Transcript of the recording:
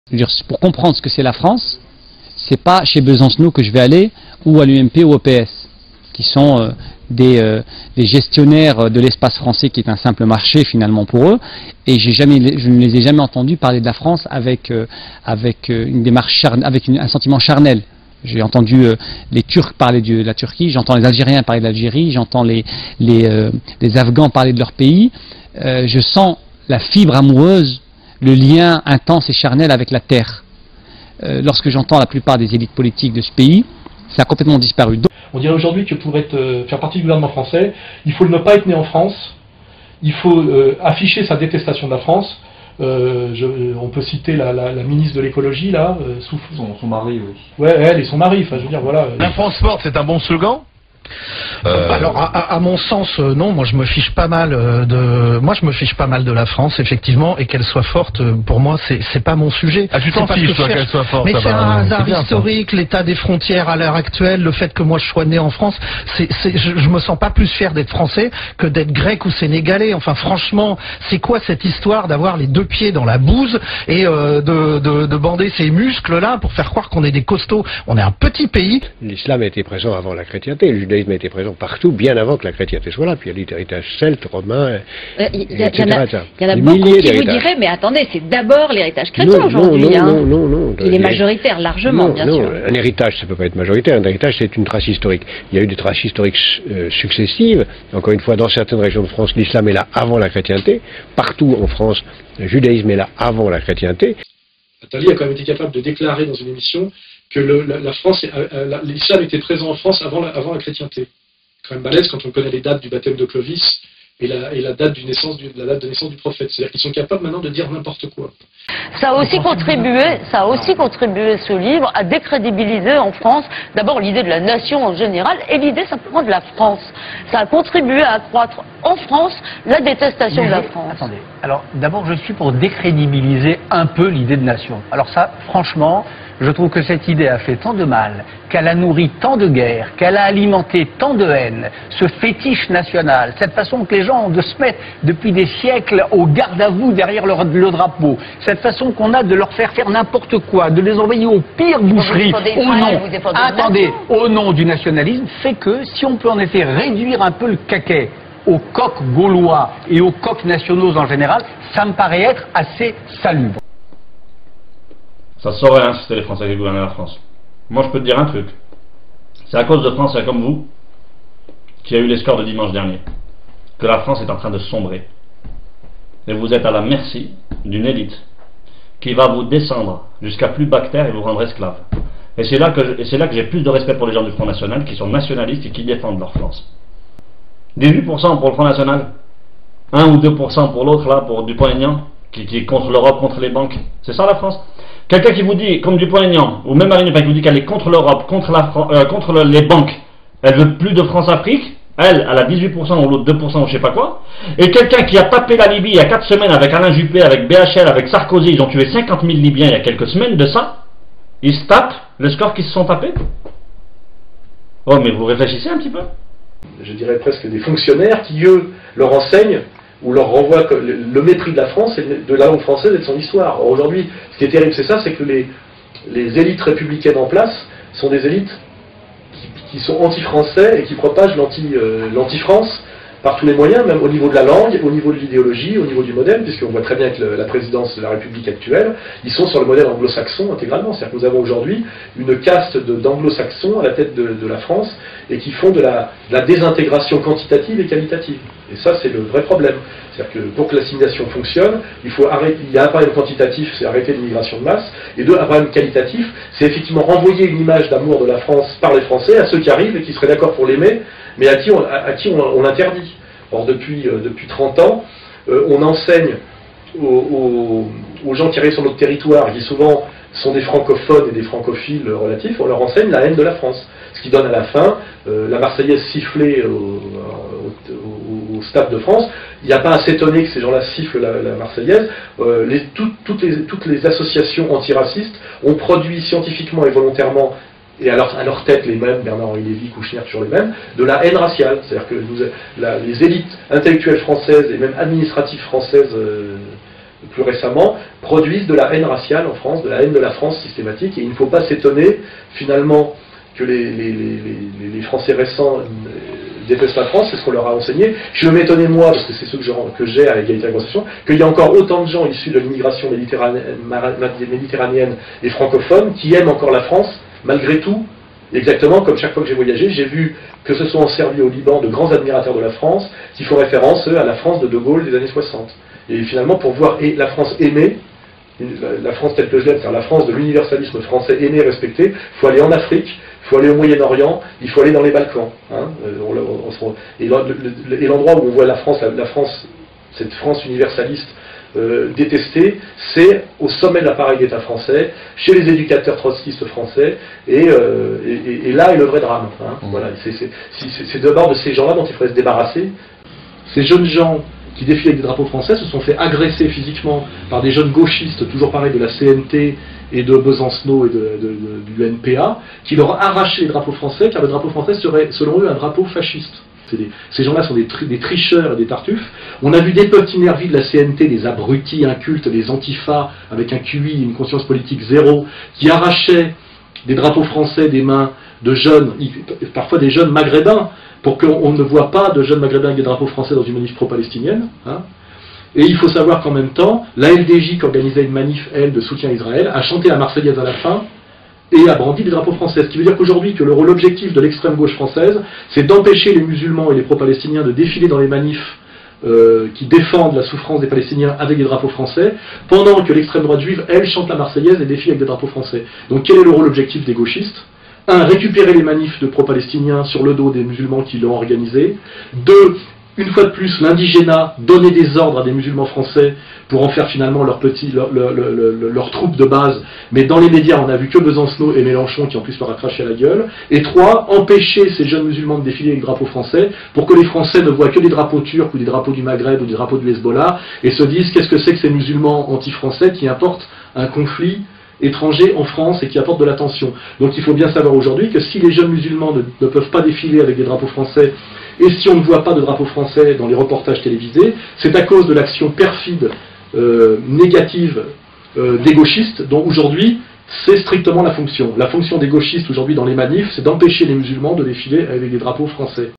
Je veux dire, pour comprendre ce que c'est la France, c'est pas chez Besancenot que je vais aller, ou à l'UMP ou au PS, qui sont des gestionnaires de l'espace français qui est un simple marché finalement pour eux, et je ne les ai jamais entendus parler de la France avec une démarche avec un sentiment charnel. J'ai entendu les Turcs parler de la Turquie, j'entends les Algériens parler de l'Algérie, j'entends les Afghans parler de leur pays. Je sens la fibre amoureuse, le lien intense et charnel avec la terre. Lorsque j'entends la plupart des élites politiques de ce pays, ça a complètement disparu. On dirait aujourd'hui que pour faire partie du gouvernement français, il faut ne pas être né en France, il faut afficher sa détestation de la France. On peut citer la ministre de l'écologie, là, son mari, oui. Ouais, elle et son mari, enfin je veux dire, voilà. La France forte, c'est un bon slogan ? Alors à mon sens non, moi je me fiche pas mal de la France effectivement, et qu'elle soit forte pour moi c'est pas mon sujet. Ah, tu t'en fiches toi qu'elle soit forte? Mais c'est un hasard bien, historique, l'état des frontières à l'heure actuelle, le fait que moi je sois né en France, je me sens pas plus fier d'être français que d'être grec ou sénégalais. Enfin franchement, c'est quoi cette histoire d'avoir les deux pieds dans la bouse et de bander ses muscles là pour faire croire qu'on est des costauds? On est un petit pays. L'islam était présent avant la chrétienté, le judaïsme était présent partout, bien avant que la chrétienté soit là. Puis il y a l'héritage celte, romain, il y en a beaucoup qui vous diraient, mais attendez, c'est d'abord l'héritage chrétien aujourd'hui. Non. Il est majoritaire, largement, bien sûr. Un héritage, ça ne peut pas être majoritaire. Un héritage, c'est une trace historique. Il y a eu des traces historiques successives. Encore une fois, dans certaines régions de France, l'islam est là avant la chrétienté. Partout en France, le judaïsme est là avant la chrétienté. Attali a quand même été capable de déclarer dans une émission que l'islam était présent en France avant la chrétienté. Quand même balèze quand on connaît les dates du baptême de Clovis et la date de naissance du prophète. C'est-à-dire qu'ils sont capables maintenant de dire n'importe quoi. Ça a aussi contribué, ce livre, à décrédibiliser en France d'abord l'idée de la nation en général et l'idée simplement de la France. Ça a contribué à accroître en France la détestation de la France. Attendez, alors d'abord je suis pour décrédibiliser un peu l'idée de nation. Alors ça, franchement, je trouve que cette idée a fait tant de mal, qu'elle a nourri tant de guerres, qu'elle a alimenté tant de haine, ce fétiche national, cette façon que les gens ont de se mettre depuis des siècles au garde à vous derrière le drapeau, cette façon qu'on a de leur faire n'importe quoi, de les envoyer aux pires boucheries au nom du nationalisme, fait que si on peut en effet réduire un peu le caquet aux coqs gaulois et aux coqs nationaux en général, ça me paraît être assez salubre. Ça saurait si c'était les Français qui gouvernaient la France. Moi je peux te dire un truc. C'est à cause de Français comme vous qui a eu les scores de dimanche dernier que la France est en train de sombrer. Et vous êtes à la merci d'une élite qui va vous descendre jusqu'à plus bas que terre et vous rendre esclaves. Et c'est là que j'ai plus de respect pour les gens du Front National qui sont nationalistes et qui défendent leur France. 18% pour le Front National, 1 ou 2% pour l'autre là, pour Dupont-Aignan, qui est contre l'Europe, contre les banques. C'est ça la France? Quelqu'un qui vous dit, comme Dupont-Aignan, ou même Marine Le Pen, qui vous dit qu'elle est contre l'Europe, contre les banques, elle veut plus de France-Afrique, elle a 18% ou l'autre 2% ou je sais pas quoi, et quelqu'un qui a tapé la Libye il y a 4 semaines avec Alain Juppé, avec BHL, avec Sarkozy, ils ont tué 50 000 Libyens il y a quelques semaines de ça, ils se tapent le score qu'ils se sont tapés. Oh mais vous réfléchissez un petit peu. Je dirais presque des fonctionnaires qui, eux, leur enseignent ou leur renvoient le mépris de la France et de la langue française et de son histoire. Or, aujourd'hui, ce qui est terrible, c'est ça, c'est que les élites républicaines en place sont des élites qui sont anti-français et qui propagent l'anti-France par tous les moyens, même au niveau de la langue, au niveau de l'idéologie, au niveau du modèle, puisqu'on voit très bien que la présidence de la République actuelle, ils sont sur le modèle anglo-saxon intégralement. C'est-à-dire que nous avons aujourd'hui une caste d'anglo-saxons à la tête de la France et qui font de la désintégration quantitative et qualitative. Et ça, c'est le vrai problème. C'est-à-dire que pour que l'assimilation fonctionne, il y a un problème quantitatif, c'est arrêter l'immigration de masse, et deux, un problème qualitatif, c'est effectivement renvoyer une image d'amour de la France par les Français à ceux qui arrivent et qui seraient d'accord pour l'aimer, mais à qui on l'interdit. Or, depuis 30 ans, on enseigne aux gens qui arrivent sur notre territoire, qui souvent sont des francophones et des francophiles relatifs, on leur enseigne la haine de la France. Ce qui donne à la fin la Marseillaise sifflée au Stade de France. Il n'y a pas à s'étonner que ces gens-là sifflent la Marseillaise. Toutes les associations antiracistes ont produit scientifiquement et volontairement, et à leur tête les mêmes, Bernard-Henri Lévy, Kouchner, toujours les mêmes, de la haine raciale. C'est-à-dire que les élites intellectuelles françaises et même administratives françaises plus récemment, produisent de la haine raciale en France, de la haine de la France systématique, et il ne faut pas s'étonner finalement que les Français récents détestent la France, c'est ce qu'on leur a enseigné. Je vais m'étonner moi, parce que c'est ce que j'ai à l'égalité de la constitution, qu'il y a encore autant de gens issus de l'immigration méditerranéenne et francophone qui aiment encore la France, malgré tout. Exactement comme chaque fois que j'ai voyagé, j'ai vu, que ce soit en Serbie ou au Liban, de grands admirateurs de la France, qui font référence à la France de Gaulle des années 60. Et finalement, pour voir la France aimée, la France telle que je l'aime, c'est-à-dire la France de l'universalisme français aimé, respecté, il faut aller en Afrique, il faut aller au Moyen-Orient, il faut aller dans les Balkans. Hein, et l'endroit où on voit la France, cette France universaliste détestée, c'est au sommet de l'appareil d'État français, chez les éducateurs trotskistes français, et là est le vrai drame. Hein, voilà, c'est d'abord de ces gens-là dont il faudrait se débarrasser. Ces jeunes gens qui défilaient avec des drapeaux français se sont fait agresser physiquement par des jeunes gauchistes, toujours pareil de la CNT et de Besancenot et du NPA, qui leur arrachaient les drapeaux français, car le drapeau français serait, selon eux, un drapeau fasciste. Ces gens-là sont des tricheurs et des tartuffes. On a vu des petits nervis de la CNT, des abrutis incultes, des antifas, avec un QI, une conscience politique zéro, qui arrachaient des drapeaux français des mains de jeunes, parfois des jeunes maghrébins, pour qu'on ne voit pas de jeunes maghrébins avec des drapeaux français dans une manif pro-palestinienne. Hein. Et il faut savoir qu'en même temps, la LDJ, qui organisait une manif, elle, de soutien à Israël, a chanté la Marseillaise à la fin et a brandi des drapeaux français. Ce qui veut dire qu'aujourd'hui, que l'objectif de l'extrême gauche française, c'est d'empêcher les musulmans et les pro-palestiniens de défiler dans les manifs qui défendent la souffrance des Palestiniens avec des drapeaux français, pendant que l'extrême droite juive, elle, chante la Marseillaise et défile avec des drapeaux français. Donc quel est le rôle objectif des gauchistes ? 1. Récupérer les manifs de pro-palestiniens sur le dos des musulmans qui l'ont organisé. 2. Une fois de plus, l'indigénat, donner des ordres à des musulmans français pour en faire finalement leur troupe de base. Mais dans les médias, on n'a vu que Besancenot et Mélenchon qui en plus leur a craché à la gueule. Et 3. Empêcher ces jeunes musulmans de défiler avec des drapeaux français pour que les Français ne voient que des drapeaux turcs ou des drapeaux du Maghreb ou des drapeaux du Hezbollah et se disent qu'est-ce que c'est que ces musulmans anti-français qui importent un conflit étrangers en France et qui apportent de la tension. Donc il faut bien savoir aujourd'hui que si les jeunes musulmans ne peuvent pas défiler avec des drapeaux français et si on ne voit pas de drapeaux français dans les reportages télévisés, c'est à cause de l'action perfide, négative des gauchistes dont aujourd'hui c'est strictement la fonction. La fonction des gauchistes aujourd'hui dans les manifs, c'est d'empêcher les musulmans de défiler avec des drapeaux français.